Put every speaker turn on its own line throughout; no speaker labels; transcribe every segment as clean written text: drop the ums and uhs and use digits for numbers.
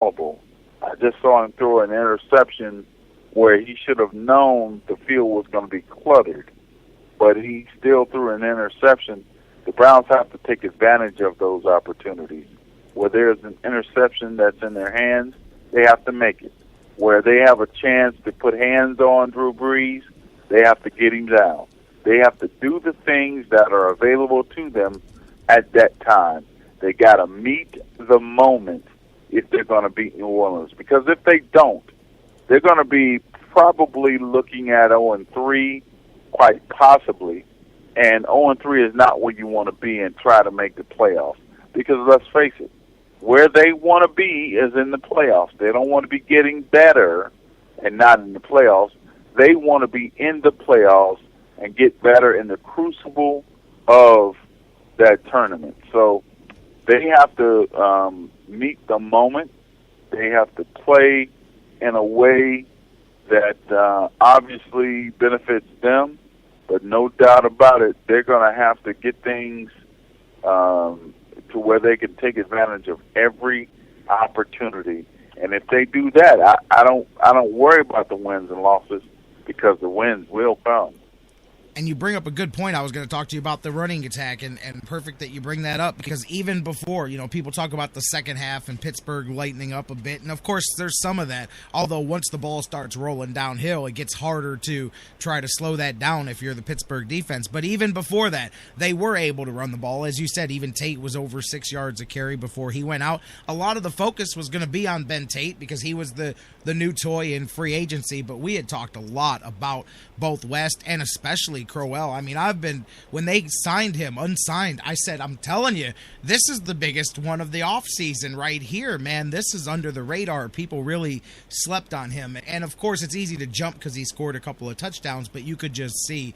fallible. I just saw him throw an interception where he should have known the field was going to be cluttered, but he still threw an interception. The Browns have to take advantage of those opportunities. Where there's an interception that's in their hands, they have to make it. Where they have a chance to put hands on Drew Brees, they have to get him down. They have to do the things that are available to them at that time. They got to meet the moment if they're going to beat New Orleans. Because if they don't, they're going to be probably looking at 0-3, quite possibly. And 0-3 is not where you want to be and try to make the playoffs. Because let's face it, where they want to be is in the playoffs. They don't want to be getting better and not in the playoffs. They want to be in the playoffs and get better in the crucible of that tournament. So they have to meet the moment. They have to play in a way that obviously benefits them, but no doubt about it, they're going to have to get things to where they can take advantage of every opportunity. And if they do that, I don't worry about the wins and losses, because the wins will come.
And you bring up a good point. I was going to talk to you about the running attack, and perfect that you bring that up, because even before, people talk about the second half and Pittsburgh lightening up a bit, and of course there's some of that, although once the ball starts rolling downhill, it gets harder to try to slow that down if you're the Pittsburgh defense. But even before that, they were able to run the ball. As you said, even Tate was over 6 yards a carry before he went out. A lot of the focus was going to be on Ben Tate because he was the new toy in free agency, but we had talked a lot about both West and especially Crowell. I mean, when they signed him, unsigned, I said, I'm telling you, this is the biggest one of the offseason right here, man. This is under the radar. People really slept on him. And, of course, it's easy to jump because he scored a couple of touchdowns, but you could just see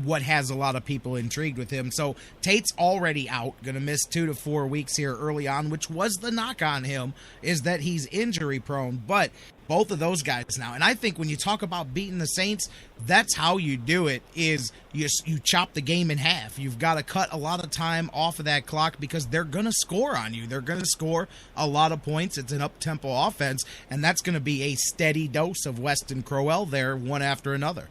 what has a lot of people intrigued with him. So Tate's already out, going to miss 2 to 4 weeks here early on, which was the knock on him, is that he's injury prone. But both of those guys now. And I think when you talk about beating the Saints, that's how you do it, is you chop the game in half. You've got to cut a lot of time off of that clock because they're going to score on you. They're going to score a lot of points. It's an up-tempo offense, and that's going to be a steady dose of Weston Crowell there, one after another.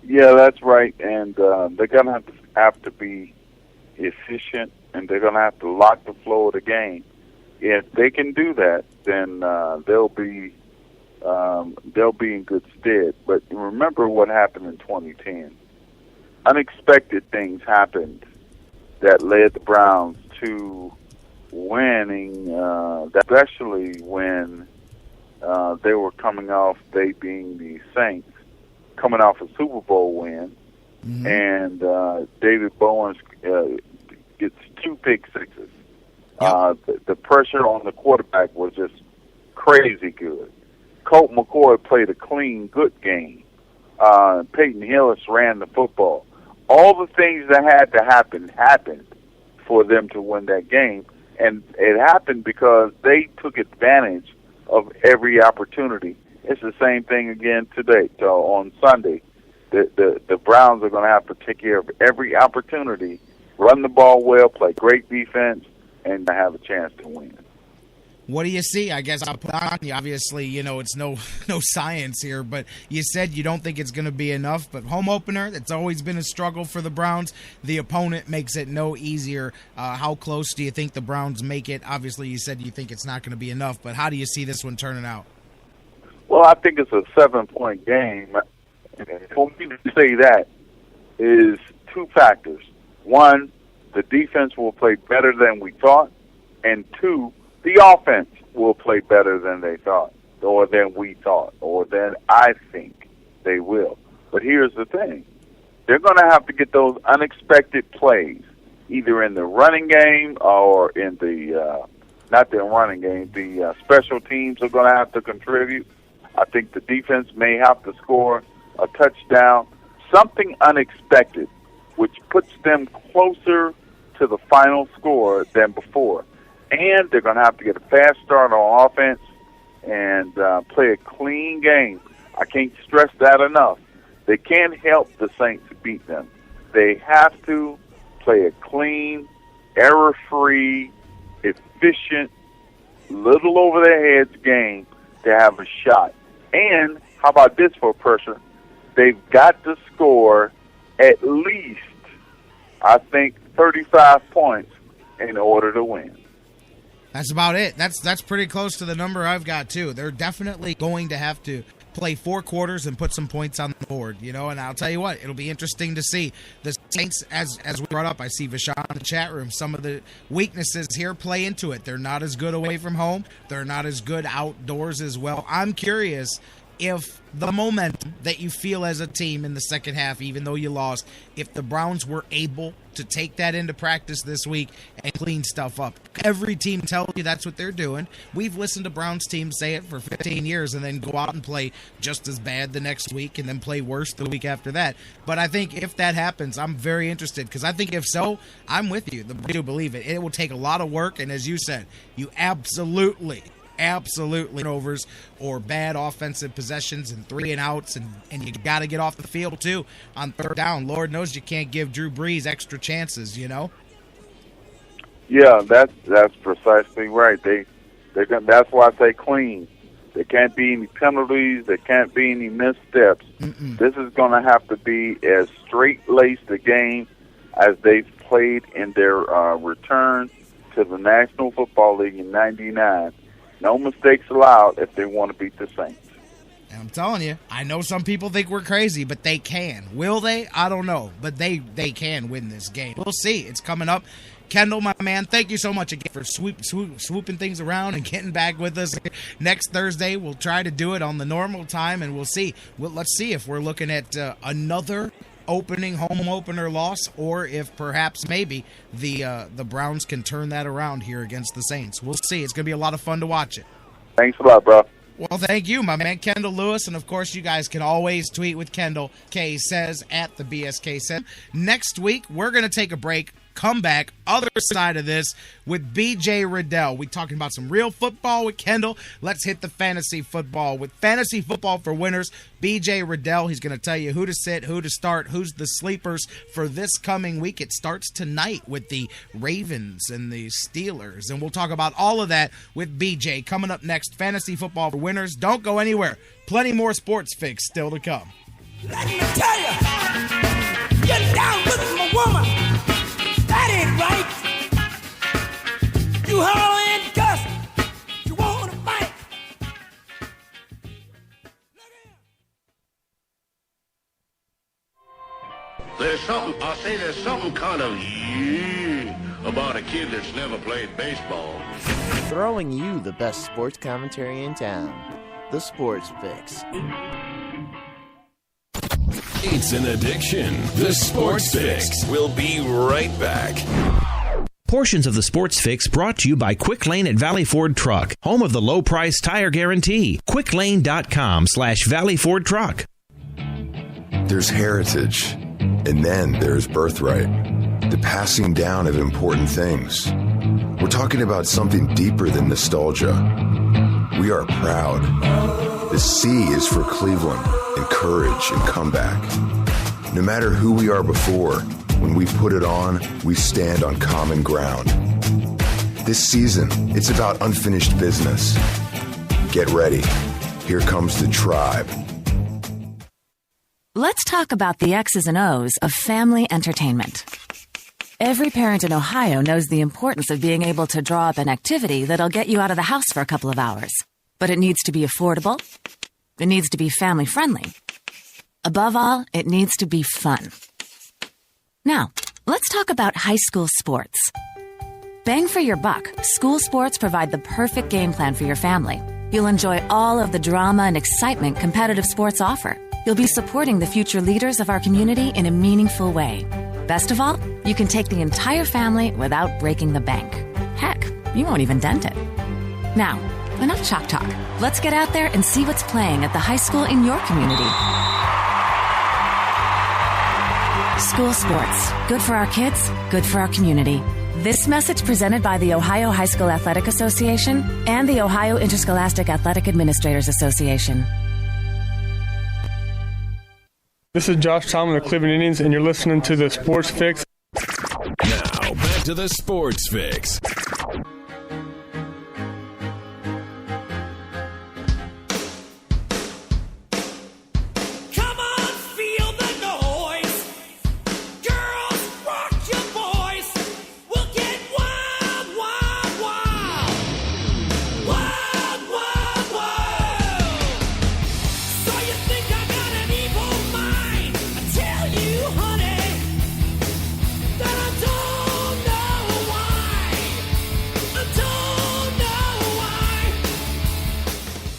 Yeah, that's right. And they're going to have to be efficient, and they're going to have to lock the flow of the game. If they can do that, then they'll be in good stead. But remember what happened in 2010. Unexpected things happened that led the Browns to winning, especially when they were coming off, they being the Saints, coming off a Super Bowl win, and David Bowens gets 2 pick sixes. The pressure on the quarterback was just crazy good. Colt McCoy played a clean, good game. Peyton Hillis ran the football. All the things that had to happen happened for them to win that game, and it happened because they took advantage of every opportunity. It's the same thing again today. So on Sunday, the Browns are going to have to take care of every opportunity, run the ball well, play great defense, and to have a chance to win.
What do you see? I guess I'll put on you. Obviously, it's no science here, but you said you don't think it's going to be enough. But home opener, it's always been a struggle for the Browns. The opponent makes it no easier. How close do you think the Browns make it? Obviously, you said you think it's not going to be enough, but how do you see this one turning out?
Well, I think it's a 7-point game. For me to say that is 2 factors. One, the defense will play better than we thought, and 2, the offense will play better than they thought, or than we thought, or than I think they will. But here's the thing. They're going to have to get those unexpected plays, either in the running game or in the, not the running game, the special teams are going to have to contribute. I think the defense may have to score a touchdown, something unexpected, which puts them closer to the final score than before. And they're going to have to get a fast start on offense and play a clean game. I can't stress that enough. They can't help the Saints beat them. They have to play a clean, error-free, efficient little over their heads game to have a shot. And how about this for a person? They've got to score at least, I think, 35 points in order to win.
That's about it. That's pretty close to the number I've got, too. They're definitely going to have to play 4 quarters and put some points on the board, and I'll tell you what, it'll be interesting to see. The Saints, as we brought up, I see Vashon in the chat room, some of the weaknesses here play into it. They're not as good away from home. They're not as good outdoors as well. I'm curious if the momentum that you feel as a team in the second half, even though you lost, if the Browns were able to take that into practice this week and clean stuff up. Every team tells you that's what they're doing. We've listened to Browns teams say it for 15 years and then go out and play just as bad the next week and then play worse the week after that. But I think if that happens, I'm very interested, because I think if so, I'm with you. I do believe it. It will take a lot of work, and as you said, you absolutely turnovers or bad offensive possessions and 3 and outs, and you got to get off the field too on third down. Lord knows you can't give Drew Brees extra chances,
Yeah, that's precisely right. That's why I say clean. There can't be any penalties. There can't be any missteps. This is going to have to be as straight-laced a game as they've played in their return to the National Football League in '99. No mistakes allowed if they want to beat the Saints.
And I'm telling you, I know some people think we're crazy, but they can. Will they? I don't know. But they can win this game. We'll see. It's coming up. Kendall, my man, thank you so much again for swooping things around and getting back with us. Next Thursday, we'll try to do it on the normal time, and we'll see. Let's see if we're looking at another home opener loss, or if perhaps maybe the Browns can turn that around here against the Saints. We'll see. It's going to be a lot of fun to watch it.
Thanks a lot, bro.
Well, thank you, my man, Kendall Lewis. And, of course, you guys can always tweet with Kendall, K says, at the BSK Said. Next week, we're going to take a break, come back, other side of this, with BJ Rudell. We're talking about some real football with Kendall. Let's hit the fantasy football. With Fantasy Football for Winners, BJ Rudell, he's going to tell you who to sit, who to start, who's the sleepers for this coming week. It starts tonight with the Ravens and the Steelers, and we'll talk about all of that with BJ coming up next. Fantasy Football for Winners. Don't go anywhere. Plenty more sports fix still to come.
Let me tell you, get down with my woman. That ain't right. You holler and cuss. You want to fight.
There's something kind of about a kid that's never played baseball.
Throwing you the best sports commentary in town. The Sports Fix.
It's an addiction. The Sports Fix. We'll be right back.
Portions of the Sports Fix brought to you by Quick Lane at Valley Ford Truck, home of the low price tire guarantee. quicklane.com/Valley Ford Truck.
There's heritage, and then there's birthright. The passing down of important things. We're talking about something deeper than nostalgia. We are proud. The C is for Cleveland and courage and comeback. No matter who we are before, when we put it on, we stand on common ground. This season, it's about unfinished business. Get ready. Here comes the Tribe.
Let's talk about the X's and O's of family entertainment. Every parent in Ohio knows the importance of being able to draw up an activity that'll get you out of the house for a couple of hours. But it needs to be affordable. It needs to be family-friendly. Above all, it needs to be fun. Now, let's talk about high school sports. Bang for your buck, school sports provide the perfect game plan for your family. You'll enjoy all of the drama and excitement competitive sports offer. You'll be supporting the future leaders of our community in a meaningful way. Best of all, you can take the entire family without breaking the bank. Heck, you won't even dent it. Now, enough chalk talk. Let's get out there and see what's playing at the high school in your community. School sports. Good for our kids, good for our community. This message presented by the Ohio High School Athletic Association and the Ohio Interscholastic Athletic Administrators Association.
This is Josh Tomlin of Cleveland Indians, and you're listening to the Sports Fix.
Now, back to the Sports Fix.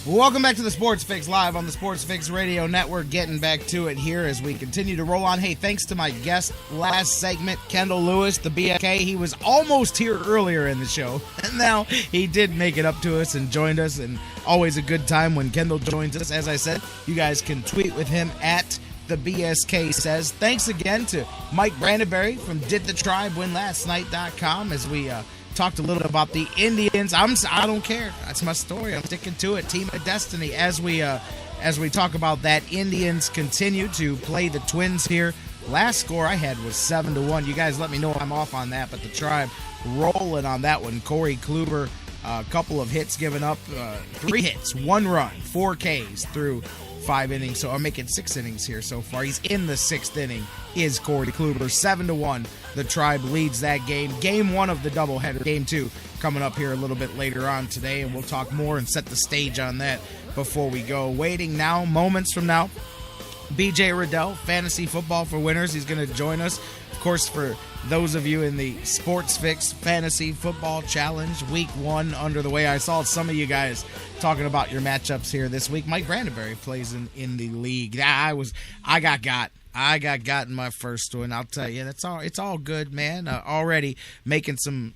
Welcome back to the Sports Fix, live on the Sports Fix Radio Network. Getting back to it here as we continue to roll on. Hey, thanks to my guest last segment, Kendall Lewis, the BSK. He was almost here earlier in the show, and now he did make it up to us and joined us, and always a good time when Kendall joins us. As I said, you guys can tweet with him at the BSK Says. Thanks again to Mike Brandenberry from DidTheTribeWinLastNight.com as we talked a little bit about the Indians. I don't care. That's my story. I'm sticking to it. Team of Destiny. As we talk about that, Indians continue to play the Twins here. Last score I had was 7-1. You guys let me know I'm off on that, but the Tribe rolling on that one. Corey Kluber, a couple of hits given up, 3 hits, 1 run, 4 Ks through 5 innings. So I'm making 6 innings here so far. He's in the 6th inning. Is Corey Kluber. 7-1. The Tribe leads that game. Game 1 of the doubleheader. Game 2 coming up here a little bit later on today, and we'll talk more and set the stage on that before we go. Waiting now, moments from now, BJ Rudell, Fantasy Football for Winners. He's going to join us, of course, for those of you in the Sports Fix Fantasy Football Challenge. Week 1 under the way. I saw some of you guys talking about your matchups here this week. Mike Brandenberry plays in the league. I got in my first one. I'll tell you, it's all good, man. Already making some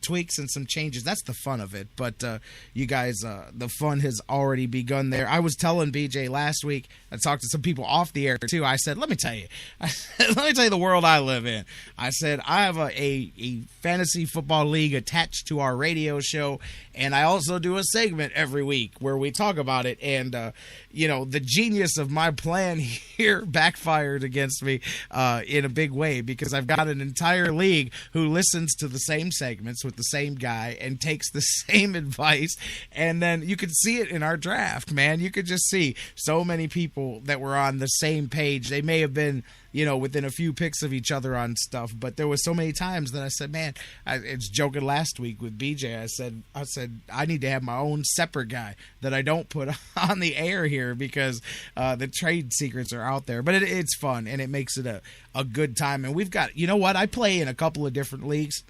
tweaks and some changes. That's the fun of it. But you guys, the fun has already begun there. I was telling BJ last week. I talked to some people off the air too. I said, let me tell you the world I live in. I said I have a fantasy football league attached to our radio show, and I also do a segment every week where we talk about it. And the genius of my plan here backfired against me in a big way, because I've got an entire league who listens to the same segments with the same guy and takes the same advice. And then you could see it in our draft, man. You could just see so many people that were on the same page. They may have been, within a few picks of each other on stuff, but there was so many times that I said, man, I was joking last week with BJ. I said I need to have my own separate guy that I don't put on the air here, because the trade secrets are out there. But it's fun, and it makes it a good time. And we've got, I play in a couple of different leagues.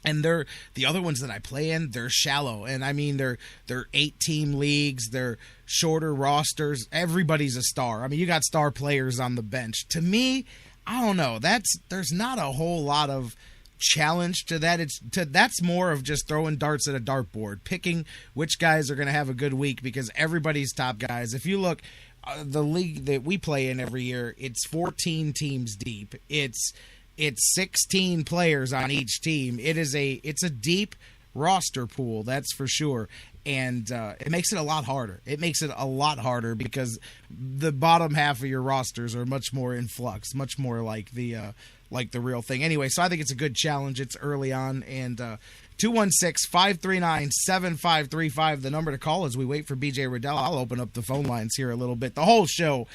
And the other ones that I play in, they're shallow. And I mean, they're 8-team leagues. They're shorter rosters. Everybody's a star. I mean, you got star players on the bench. To me, I don't know. There's not a whole lot of challenge to that. That's more of just throwing darts at a dartboard, picking which guys are going to have a good week, because everybody's top guys. If you look, the league that we play in every year, it's 14 teams deep. It's 16 players on each team. It's a deep roster pool, that's for sure. And it makes it a lot harder. It makes it a lot harder because the bottom half of your rosters are much more in flux, much more like the real thing. Anyway, so I think it's a good challenge. It's early on, and 216-539-7535, the number to call as we wait for BJ Rudell. I'll open up the phone lines here a little bit. The whole show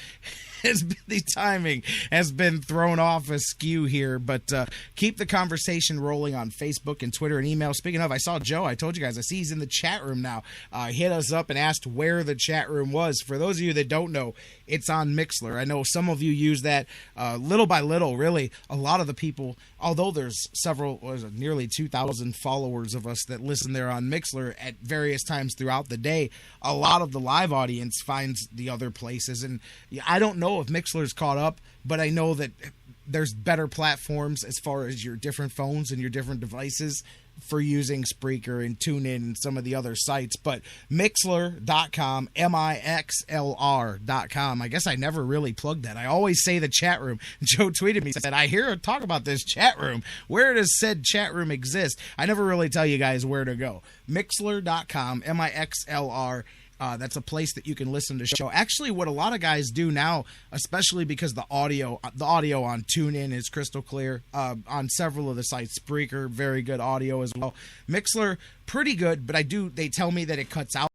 the timing has been thrown off askew here, but keep the conversation rolling on Facebook and Twitter and email. Speaking of, I saw Joe. I told you guys, I see he's in the chat room now. Hit us up and asked where the chat room was. For those of you that don't know, it's on Mixlr. I know some of you use that little by little, really. A lot of the people, although there's nearly 2,000 followers of us that listen there on Mixlr at various times throughout the day, a lot of the live audience finds the other places. And I don't know if Mixlr's caught up, but I know that there's better platforms as far as your different phones and your different devices for using Spreaker and TuneIn and some of the other sites. But Mixlr.com, Mixlr.com. I guess I never really plugged that. I always say the chat room. Joe tweeted me, said, I hear her talk about this chat room. Where does said chat room exist? I never really tell you guys where to go. Mixlr.com, Mixlr. That's a place that you can listen to the show. Actually, what a lot of guys do now, especially because the audio on TuneIn is crystal clear. On several of the sites, Spreaker, very good audio as well. Mixlr, pretty good, but they tell me that it cuts out